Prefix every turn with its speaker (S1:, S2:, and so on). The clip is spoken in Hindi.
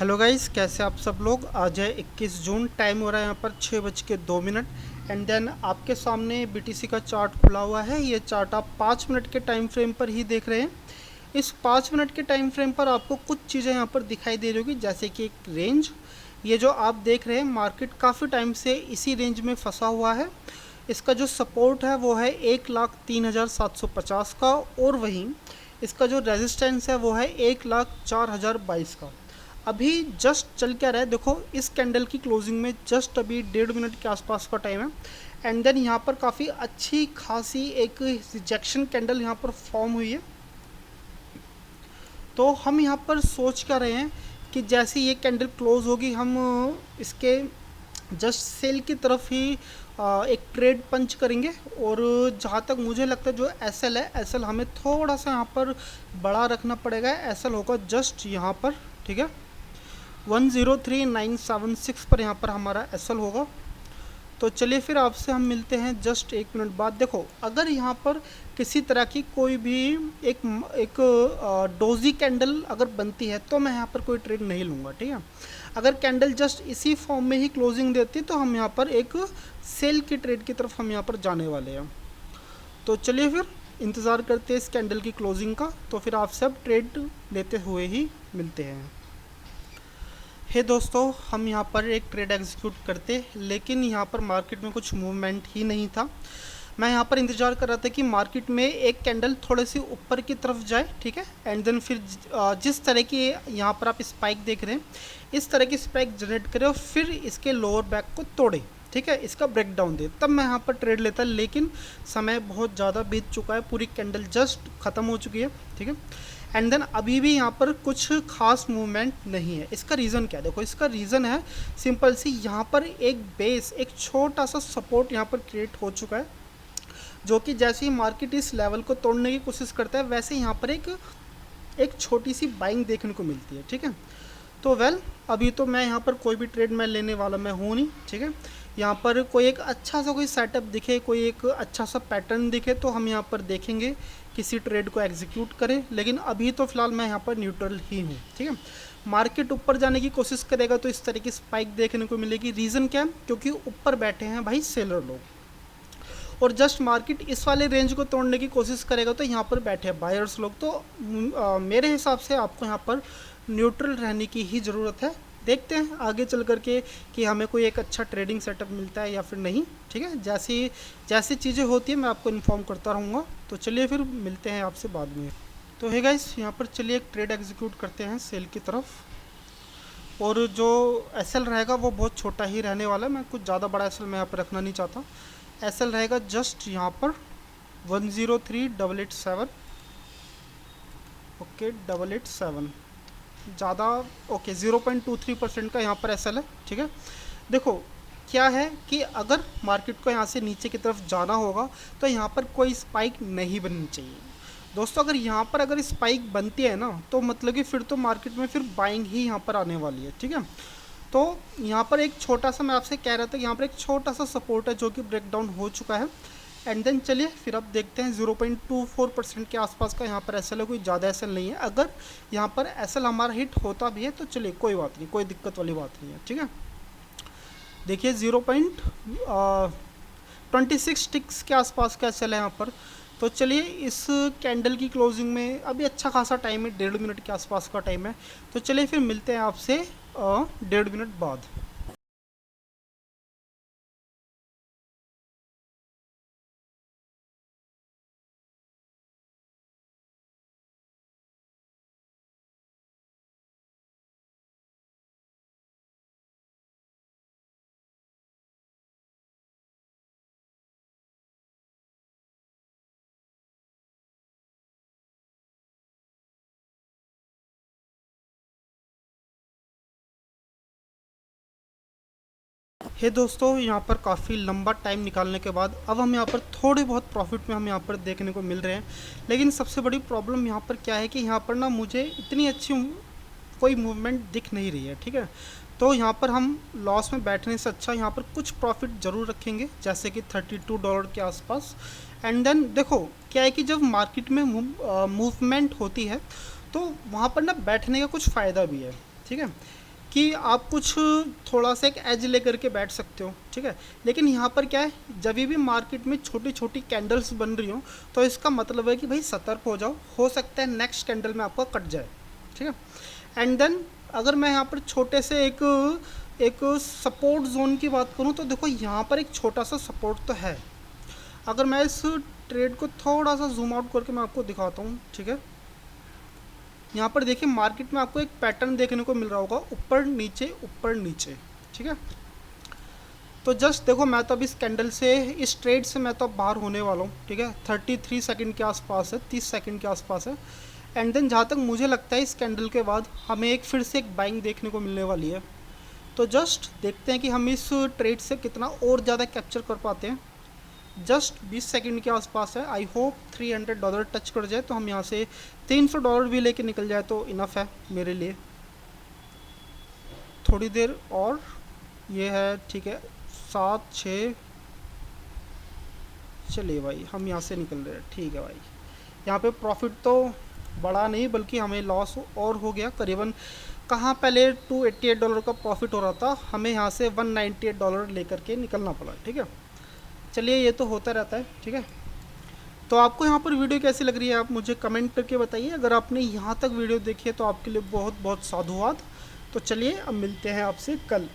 S1: हेलो गाइस, कैसे आप सब लोग। आज है 21 जून, टाइम हो रहा है यहाँ पर 6:02। एंड देन आपके सामने बीटीसी का चार्ट खुला हुआ है। ये चार्ट आप 5 मिनट के टाइम फ्रेम पर ही देख रहे हैं। इस 5 मिनट के टाइम फ्रेम पर आपको कुछ चीज़ें यहाँ पर दिखाई दे रही होगी, जैसे कि एक रेंज। ये जो आप देख रहे हैं, मार्केट काफ़ी टाइम से इसी रेंज में फंसा हुआ है। इसका जो सपोर्ट है वो है 1,03,750 का, और वहीं इसका जो रेजिस्टेंस है वो है 1,04,022 का। अभी जस्ट चल क्या रहा है, देखो इस कैंडल की क्लोजिंग में जस्ट अभी 1.5 मिनट के आसपास का टाइम है। एंड देन यहाँ पर काफ़ी अच्छी खासी एक रिजेक्शन कैंडल यहाँ पर फॉर्म हुई है। तो हम यहाँ पर सोच क्या रहे हैं कि जैसे ये कैंडल क्लोज होगी, हम इसके जस्ट सेल की तरफ ही एक ट्रेड पंच करेंगे। और जहाँ तक मुझे लगता है, जो एसएल है, एसएल हमें थोड़ा सा यहाँ पर बड़ा रखना पड़ेगा। एसएल होगा जस्ट यहाँ पर, ठीक है, 103,976 पर यहाँ पर हमारा एसएल होगा। तो चलिए फिर आपसे हम मिलते हैं जस्ट 1 मिनट बाद। देखो, अगर यहाँ पर किसी तरह की कोई भी एक एक डोजी कैंडल अगर बनती है तो मैं यहाँ पर कोई ट्रेड नहीं लूँगा, ठीक है। अगर कैंडल जस्ट इसी फॉर्म में ही क्लोजिंग देती तो हम यहाँ पर एक सेल की ट्रेड की तरफ हम यहाँ पर जाने वाले हैं। तो चलिए फिर इंतज़ार करते हैं इस कैंडल की क्लोजिंग का। तो फिर आपसे अब ट्रेड लेते हुए ही मिलते हैं। हे दोस्तों, हम यहाँ पर एक ट्रेड एग्जीक्यूट करते, लेकिन यहाँ पर मार्केट में कुछ मूवमेंट ही नहीं था। मैं यहाँ पर इंतज़ार कर रहा था कि मार्केट में एक कैंडल थोड़े से ऊपर की तरफ जाए, ठीक है। एंड देन फिर जिस तरह की यहाँ पर आप स्पाइक देख रहे हैं, इस तरह की स्पाइक जनरेट करे और फिर इसके लोअर बैक को तोड़े, ठीक है, इसका ब्रेक डाउन दे, तब मैं यहाँ पर ट्रेड लेता। लेकिन समय बहुत ज़्यादा बीत चुका है, पूरी कैंडल जस्ट ख़त्म हो चुकी है, ठीक है। एंड देन अभी भी यहाँ पर कुछ खास मूवमेंट नहीं है। इसका रीज़न क्या है? देखो, इसका रीज़न है सिंपल सी, यहाँ पर एक बेस, एक छोटा सा सपोर्ट यहाँ पर क्रिएट हो चुका है, जो कि जैसे ही मार्केट इस लेवल को तोड़ने की कोशिश करता है, वैसे यहाँ पर एक छोटी सी बाइंग देखने को मिलती है, ठीक है। तो अभी तो मैं यहाँ पर कोई भी ट्रेड मैं लेने वाला मैं हूँ नहीं, ठीक है। यहाँ पर कोई एक अच्छा सा कोई सेटअप दिखे, कोई एक अच्छा सा पैटर्न दिखे तो हम यहाँ पर देखेंगे किसी ट्रेड को एग्जीक्यूट करें। लेकिन अभी तो फ़िलहाल मैं यहाँ पर न्यूट्रल ही हूँ, ठीक है। मार्केट ऊपर जाने की कोशिश करेगा तो इस तरह की स्पाइक देखने को मिलेगी। रीज़न क्या है? क्योंकि ऊपर बैठे हैं भाई सेलर लोग, और जस्ट मार्केट इस वाले रेंज को तोड़ने की कोशिश करेगा तो यहाँ पर बैठे हैं बायर्स लोग। तो मेरे हिसाब से आपको यहाँ पर न्यूट्रल रहने की ही ज़रूरत है। देखते हैं आगे चल कर के कि हमें कोई एक अच्छा ट्रेडिंग सेटअप मिलता है या फिर नहीं, ठीक है। जैसी जैसी चीज़ें होती हैं मैं आपको इन्फॉर्म करता रहूँगा। तो चलिए फिर मिलते हैं आपसे बाद में। तो है गाइस, यहाँ पर चलिए एक ट्रेड एग्जीक्यूट करते हैं सेल की तरफ। और जो एसएल रहेगा वो बहुत छोटा ही रहने वाला है। मैं कुछ ज़्यादा बड़ा एसएल मैं यहाँ पर रखना नहीं चाहता। एसएल रहेगा जस्ट यहाँ पर 103,887, ओके 887, ज़्यादा ओके 0.23% का यहाँ पर एसएल है, ठीक है। देखो क्या है कि अगर मार्केट को यहाँ से नीचे की तरफ जाना होगा तो यहाँ पर कोई स्पाइक नहीं बननी चाहिए दोस्तों। अगर यहाँ पर अगर स्पाइक बनती है ना, तो मतलब कि फिर तो मार्केट में फिर बाइंग ही यहाँ पर आने वाली है, ठीक है। तो यहाँ पर एक छोटा सा, मैं आपसे कह रहा था कि यहाँ पर एक छोटा सा सपोर्ट है जो कि ब्रेक डाउन हो चुका है। एंड देन चलिए फिर अब देखते हैं 0.24% के आसपास का यहाँ पर एसएल है, कोई ज़्यादा एसएल नहीं है। अगर यहाँ पर एसएल हमारा हिट होता भी है तो चलिए कोई बात नहीं, कोई दिक्कत वाली बात नहीं है, ठीक है। देखिए 0.26 टिक्स के आसपास का एसएल है यहाँ पर। तो चलिए इस कैंडल की क्लोजिंग में अभी अच्छा खासा टाइम है, 1.5 मिनट के आसपास का टाइम है। तो चलिए फिर मिलते हैं आपसे 1.5 मिनट बाद। हे दोस्तों, यहाँ पर काफ़ी लंबा टाइम निकालने के बाद अब हम यहाँ पर थोड़े बहुत प्रॉफिट में हम यहाँ पर देखने को मिल रहे हैं। लेकिन सबसे बड़ी प्रॉब्लम यहाँ पर क्या है कि यहाँ पर ना मुझे इतनी अच्छी कोई मूवमेंट दिख नहीं रही है, ठीक है। तो यहाँ पर हम लॉस में बैठने से अच्छा यहाँ पर कुछ प्रॉफिट ज़रूर रखेंगे, जैसे कि $32 के आसपास। एंड देन देखो क्या है कि जब मार्केट में मूवमेंट होती है तो वहाँ पर ना बैठने का कुछ फ़ायदा भी है, ठीक है। कि आप कुछ थोड़ा सा एक एज लेकर के बैठ सकते हो, ठीक है। लेकिन यहाँ पर क्या है, जब भी मार्केट में छोटी छोटी कैंडल्स बन रही हो तो इसका मतलब है कि भाई सतर्क हो जाओ, हो सकता है नेक्स्ट कैंडल में आपका कट जाए, ठीक है। एंड देन अगर मैं यहाँ पर छोटे से एक सपोर्ट जोन की बात करूँ तो देखो यहाँ पर एक छोटा सा सपोर्ट तो है। अगर मैं इस ट्रेड को थोड़ा सा जूम आउट करके मैं आपको दिखाता हूँ, ठीक है। यहाँ पर देखिए मार्केट में आपको एक पैटर्न देखने को मिल रहा होगा, ऊपर नीचे, ठीक है। तो जस्ट देखो मैं तो अब इस कैंडल से, इस ट्रेड से मैं तो अब बाहर होने वाला हूँ, ठीक है। 33 सेकंड के आसपास है, 30 सेकंड के आसपास है। एंड देन जहाँ तक मुझे लगता है इस कैंडल के बाद हमें एक फिर से एक बाइंग देखने को मिलने वाली है। तो जस्ट देखते हैं कि हम इस ट्रेड से कितना और ज़्यादा कैप्चर कर पाते हैं। जस्ट 20 सेकंड के आसपास है। आई होप $300 टच कर जाए तो हम यहाँ से $300 भी लेके निकल जाए तो इनफ है मेरे लिए। थोड़ी देर और, ये है, ठीक है, 7-6, चलिए भाई हम यहाँ से निकल रहे हैं, ठीक है भाई। यहाँ पे प्रॉफिट तो बड़ा नहीं बल्कि हमें लॉस और हो गया करीबन, कहाँ पहले $288 का प्रॉफिट हो रहा था, हमें यहाँ से $198 लेकर के निकलना पड़ा, ठीक है। चलिए ये तो होता रहता है, ठीक है। तो आपको यहाँ पर वीडियो कैसी लग रही है आप मुझे कमेंट करके बताइए। अगर आपने यहाँ तक वीडियो देखी है तो आपके लिए बहुत बहुत साधुवाद। तो चलिए अब मिलते हैं आपसे कल।